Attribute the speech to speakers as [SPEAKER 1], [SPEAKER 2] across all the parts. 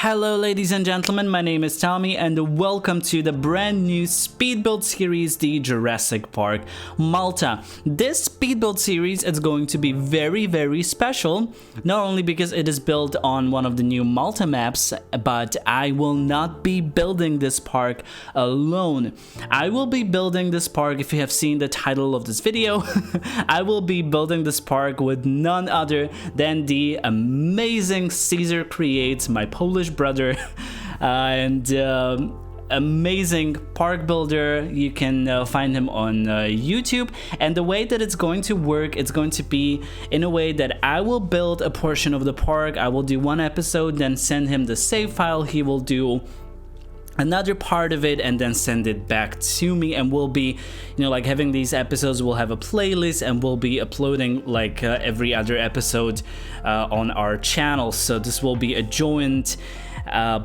[SPEAKER 1] Hello ladies and gentlemen, my name is Tommy and welcome to the brand new speed build series, the Jurassic Park Malta. This speed build series is going to be very special, not only because it is built on one of the new Malta maps, but I will not be building this park alone. I will be building this park, if you have seen the title of this video, I will be building this park with none other than the amazing Cesar Creates, my Polish brother, and amazing park builder. You can find him on YouTube, and the way that it's going to work, it's going to be in a way that I will build a portion of the park. I will do one episode, then send him the save file. He will do another part of it and then send it back to me, and we'll be, like having these episodes. We'll have a playlist and we'll be uploading like every other episode on our channel. So this will be a joint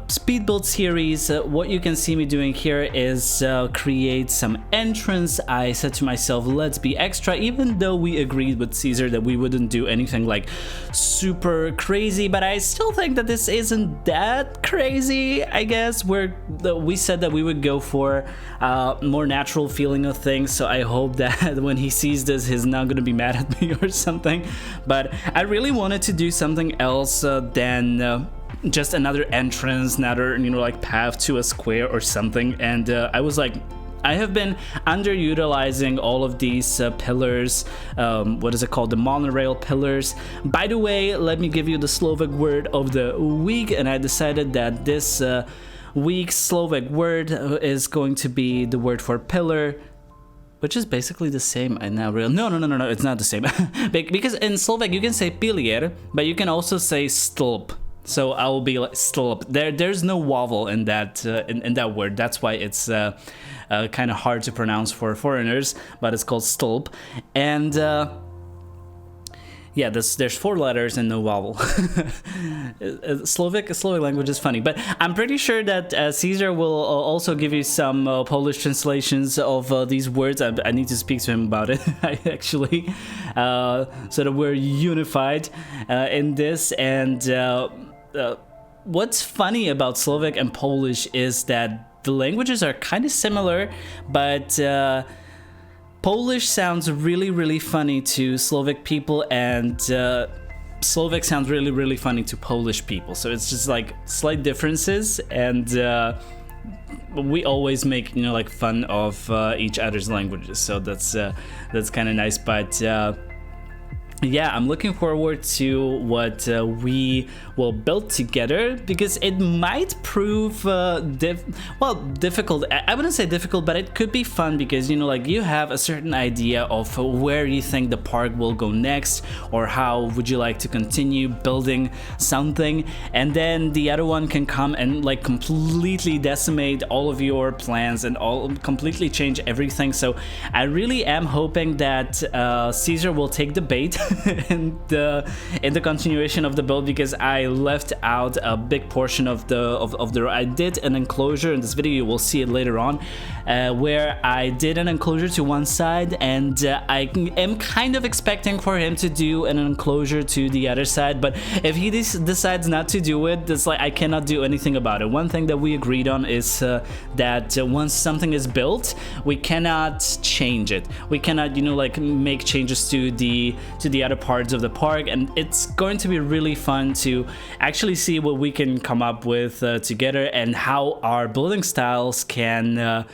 [SPEAKER 1] speed build series. What you can see me doing here is create some entrance. I said to myself, let's be extra, even though we agreed with Cesar that we wouldn't do anything like super crazy, but I still think that this isn't that crazy. I guess we said that we would go for more natural feeling of things, so I hope that when he sees this, he's not gonna be mad at me or something. But I really wanted to do something else than just another entrance, another like path to a square or something. And I was like, I have been underutilizing all of these pillars. What is it called? The monorail pillars. By the way, let me give you the Slovak word of the week, and I decided that this week's Slovak word is going to be the word for pillar, which is basically the same. I now realize. No, it's not the same. Because in Slovak you can say pilier, but you can also say stĺp. So I will be like stĺp. There's no vowel in that in that word. That's why it's kind of hard to pronounce for foreigners. But it's called stĺp. And yeah, there's 4 letters and no vowel. Slovak language is funny, but I'm pretty sure that Cesar will also give you some Polish translations of these words. I need to speak to him about it, actually, so that we're unified in this. And what's funny about Slovak and Polish is that the languages are kind of similar, but Polish sounds really funny to Slovak people, and Slovak sounds really funny to Polish people. So it's just like slight differences, and we always make like fun of each other's languages. So that's kind of nice. But yeah, I'm looking forward to what we will build together, because it might prove difficult. I wouldn't say difficult, but it could be fun, because like you have a certain idea of where you think the park will go next, or how would you like to continue building something, and then the other one can come and like completely decimate all of your plans and completely change everything. So I really am hoping that Cesar will take the bait in the continuation of the build, because I left out a big portion of the I did an enclosure in this video. You will see it later on, where I did an enclosure to one side, and I am kind of expecting for him to do an enclosure to the other side. But if he decides not to do it, it's like I cannot do anything about it. One thing that we agreed on is that once something is built, we cannot change it. We cannot like make changes to the other parts of the park, and it's going to be really fun to actually see what we can come up with together, and how our building styles can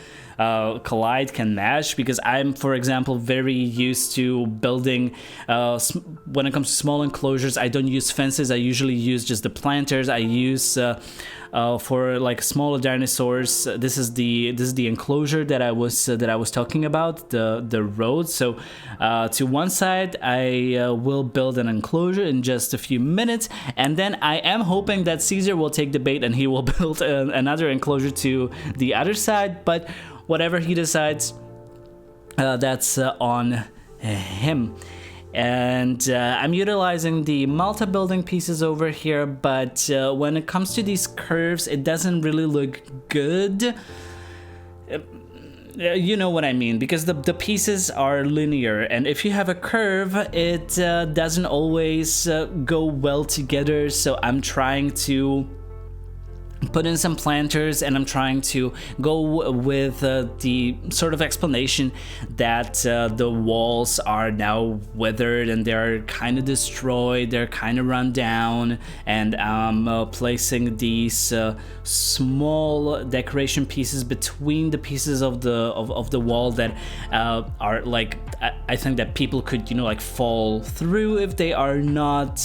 [SPEAKER 1] collide, can match. Because I'm, for example, very used to building when it comes to small enclosures, I don't use fences. I usually use just the planters. I use for like smaller dinosaurs, this is the enclosure that I was talking about, the road. So to one side I will build an enclosure in just a few minutes, and then I am hoping that Cesar will take the bait and he will build another enclosure to the other side. But whatever he decides, that's on him. And I'm utilizing the Malta building pieces over here, but when it comes to these curves, it doesn't really look good. You know what I mean, because the pieces are linear, and if you have a curve, it doesn't always go well together. So I'm trying to put in some planters, and I'm trying to go with the sort of explanation that the walls are now weathered and they're kind of destroyed, they're kind of run down, and I'm placing these small decoration pieces between the pieces of the wall that are like, I think that people could, you know, like fall through if they are not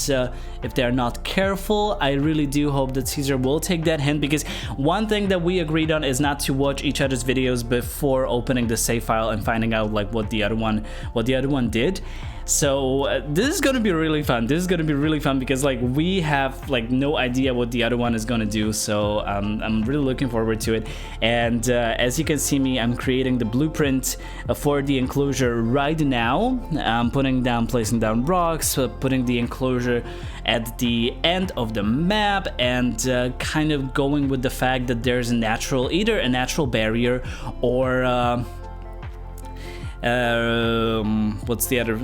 [SPEAKER 1] careful. I really do hope that Cesar will take that hint, because one thing that we agreed on is not to watch each other's videos before opening the save file and finding out like what the other one did. So this is gonna be really fun. This is gonna be really fun because like we have like no idea what the other one is gonna do. So I'm really looking forward to it. And as you can see me, I'm creating the blueprint for the enclosure right now. I'm placing down rocks, putting the enclosure at the end of the map, and kind of going with the fact that there's either a natural barrier or what's the other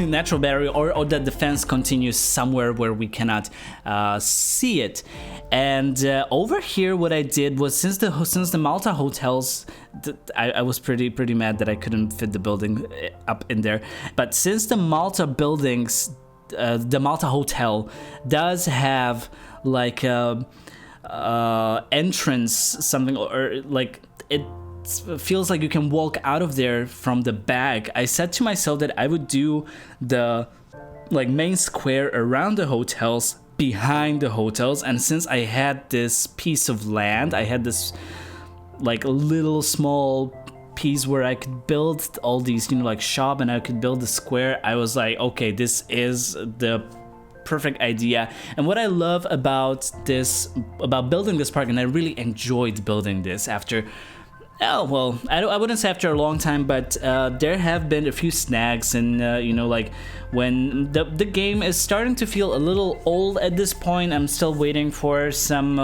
[SPEAKER 1] natural barrier, or that the fence continues somewhere where we cannot see it. And over here what I did was, since the Malta hotels, I was pretty mad that I couldn't fit the building up in there, but since the Malta buildings, the Malta hotel does have like a entrance, something, or like it feels like you can walk out of there from the back, I said to myself that I would do the like main square around the hotels behind the hotels. And since I had this piece of land, I had this like little small piece where I could build all these, you know, like shop, and I could build the square, I was like, okay, this is the perfect idea. And what I love about building this park, and I really enjoyed building this after, oh, well, I wouldn't say after a long time, but there have been a few snags, and you know, like when the game is starting to feel a little old at this point. I'm still waiting for some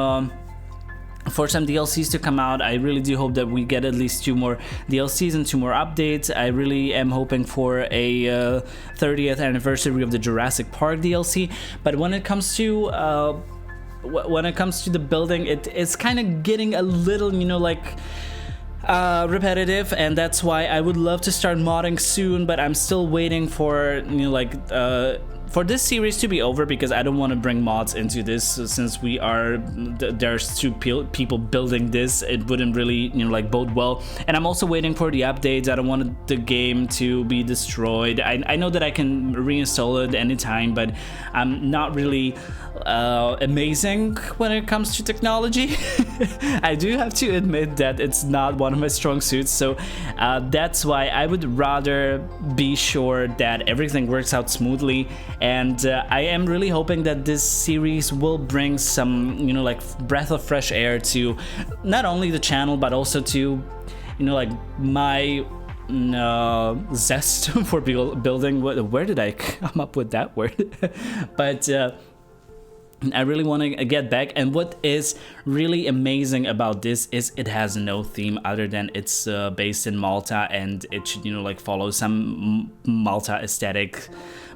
[SPEAKER 1] DLCs to come out. I really do hope that we get at least 2 more DLCs and 2 more updates. I really am hoping for a 30th anniversary of the Jurassic Park DLC. But when it comes to the building, it's kind of getting a little, you know, like repetitive, and that's why I would love to start modding soon, but I'm still waiting for, you know, like for this series to be over, because I don't want to bring mods into this, since there's 2 people building this. It wouldn't really, you know, like bode well. And I'm also waiting for the updates. I don't want the game to be destroyed. I know that I can reinstall it anytime, but I'm not really amazing when it comes to technology. I do have to admit that it's not one of my strong suits, so that's why I would rather be sure that everything works out smoothly. And I am really hoping that this series will bring some, you know, like breath of fresh air to not only the channel, but also to, you know, like my zest for building. Where did I come up with that word? But I really want to get back. And what is really amazing about this is it has no theme other than it's based in Malta, and it should, you know, like follow some Malta aesthetic.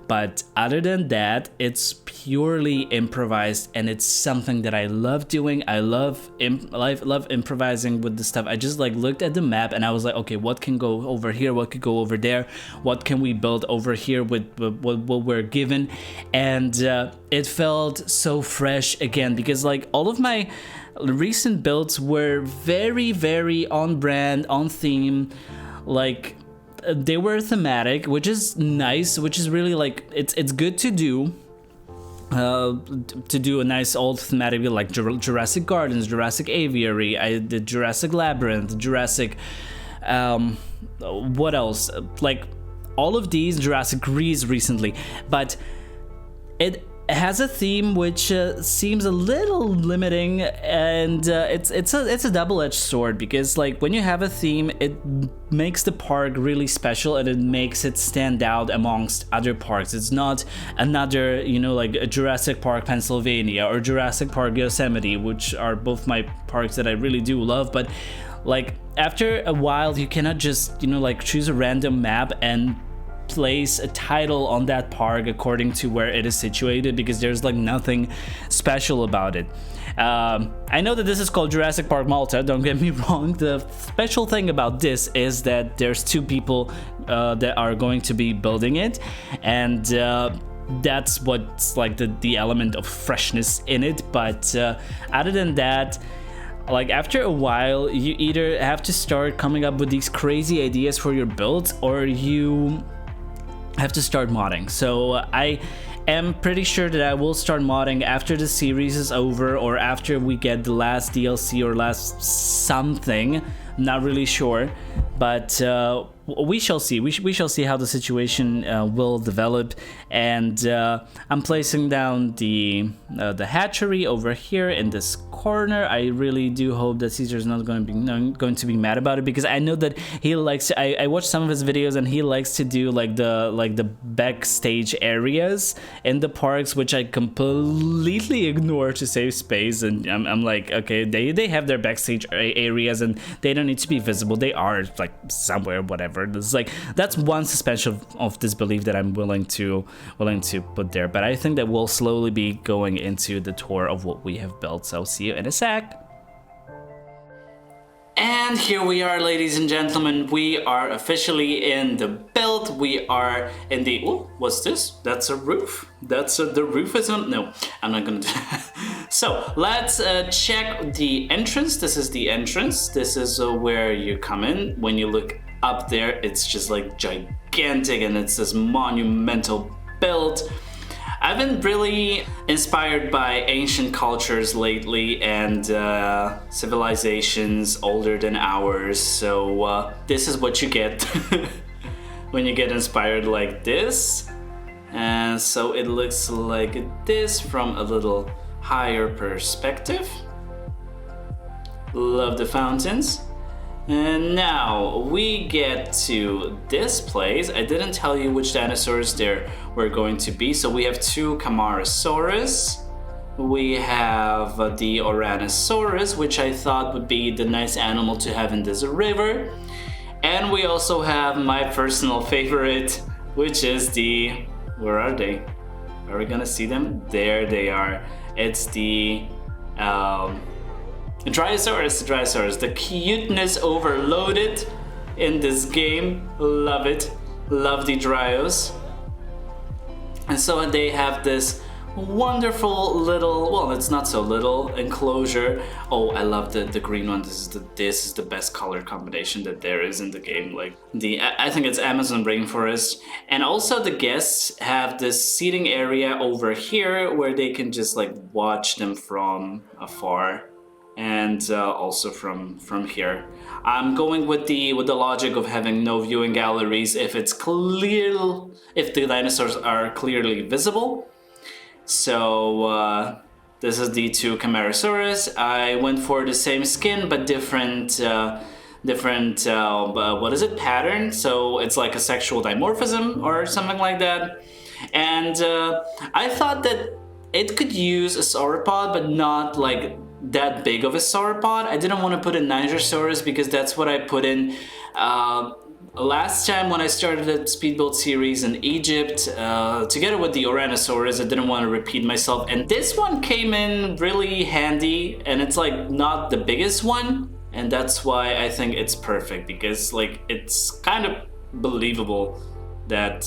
[SPEAKER 1] But other than that, it's purely improvised, and it's something that I love doing. I love improvising with the stuff. I just like looked at the map and I was like, okay, what can go over here? What could go over there? What can we build over here with what we're given? And it felt so fresh again, because like all of my recent builds were very, very on brand, on theme, like they were thematic, which is nice, which is really like it's good to do a nice old thematic like Jurassic Gardens, Jurassic Aviary, I did Jurassic Labyrinth, Jurassic what else, like all of these, Jurassic Greece recently. But it has a theme which seems a little limiting, and it's a double-edged sword, because like when you have a theme, it makes the park really special and it makes it stand out amongst other parks. It's not another, you know, like a Jurassic Park Pennsylvania or Jurassic Park Yosemite, which are both my parks that I really do love. But like after a while, you cannot just, you know, like choose a random map and place a title on that park according to where it is situated, because there's like nothing special about it. I know that this is called Jurassic Park Malta, don't get me wrong. The special thing about this is that there's 2 people that are going to be building it, and that's what's like the element of freshness in it. But other than that, like after a while, you either have to start coming up with these crazy ideas for your builds, or you have to start modding. So I am pretty sure that I will start modding after the series is over, or after we get the last DLC or last something. Not really sure, but we shall see. We shall see how the situation will develop. And I'm placing down the hatchery over here in this corner. I really do hope that Cesar's not going to be mad about it, because I know that he likes to, I watched some of his videos, and he likes to do like the backstage areas in the parks, which I completely ignore to save space. And I'm like, okay, they have their backstage areas, and they don't need to be visible. They are like somewhere, whatever. It's like, that's one suspension of disbelief that I'm willing to put there. But I think that we'll slowly be going into the tour of what we have built. So see you in a sec. And here we are, ladies and gentlemen. We are officially in the build. We are in the, oh, what's this? That's a roof. The roof is on, no, I'm not gonna do that. So let's check the entrance. This is the entrance. This is where you come in. When you look up there, it's just like gigantic, and it's this monumental build. I've been really inspired by ancient cultures lately, and civilizations older than ours. So this is what you get when you get inspired like this. And so it looks like this from a little higher perspective. Love the fountains. And now we get to this place. I didn't tell you which dinosaurs there were going to be. So we have 2 Camarasaurus. We have the Ouranosaurus, which I thought would be the nice animal to have in this river. And we also have my personal favorite, which is the, where are they? Are we gonna see them? There they are. It's the Dryosaurus, the cuteness overloaded in this game. Love it. Love the Dryos. And so they have this wonderful little, well, it's not so little, enclosure. Oh, I love the green one. This is the best color combination that there is in the game. Like I think it's Amazon rainforest. And also the guests have this seating area over here where they can just like watch them from afar. And also from here. I'm going with the logic of having no viewing galleries if it's clear, if the dinosaurs are clearly visible. So this is the 2 Camarasaurus. I went for the same skin but different what is it, pattern? So it's like a sexual dimorphism or something like that. And I thought that it could use a sauropod, but not like that big of a sauropod. I didn't want to put in Nigersaurus because that's what I put in last time when I started the speedbuild series in Egypt, together with the Ouranosaurus. I didn't want to repeat myself, and this one came in really handy, and it's like not the biggest one, and that's why I think it's perfect, because like it's kind of believable that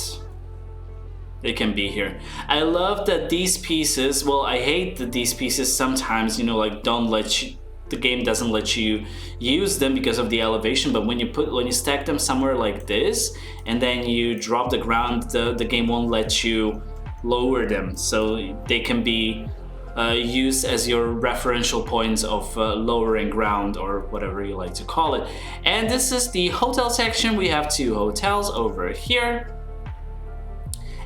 [SPEAKER 1] it can be here. I love that these pieces, well, I hate that these pieces sometimes, you know, like the game doesn't let you use them because of the elevation, but when you stack them somewhere like this and then you drop the ground, the game won't let you lower them, so they can be used as your referential points of lowering ground, or whatever you like to call it. And this is the hotel section. We have 2 hotels over here.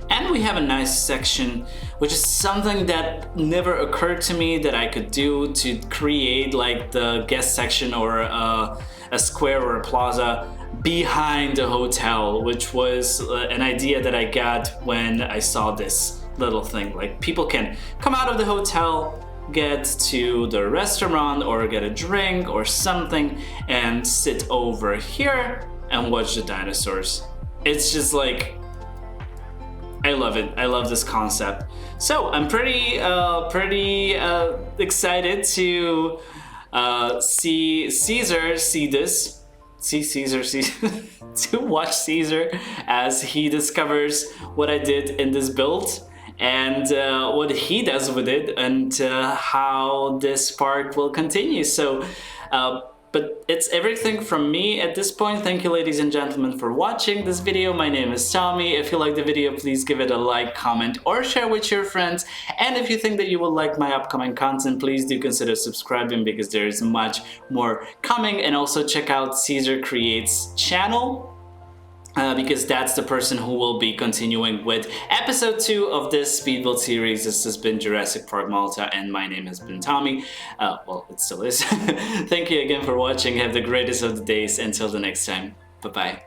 [SPEAKER 1] And we have a nice section, which is something that never occurred to me that I could do, to create like the guest section or a square or a plaza behind the hotel, which was an idea that I got when I saw this little thing. Like people can come out of the hotel, get to the restaurant or get a drink or something and sit over here and watch the dinosaurs. It's just like I love it. I love this concept. So I'm pretty excited to see Cesar see this. See Cesar, see to watch Cesar as he discovers what I did in this build and what he does with it, and how this part will continue. So but it's everything from me at this point. Thank you, ladies and gentlemen, for watching this video. My name is Tommy. If you like the video, please give it a like, comment, or share with your friends. And if you think that you will like my upcoming content, please do consider subscribing, because there is much more coming. And also check out Cesar Creates channel, because that's the person who will be continuing with episode 2 of this speedbuild series. This has been Jurassic Park Malta, and my name has been Tommy. Well, it still is. Thank you again for watching. Have the greatest of the days. Until the next time. Bye-bye.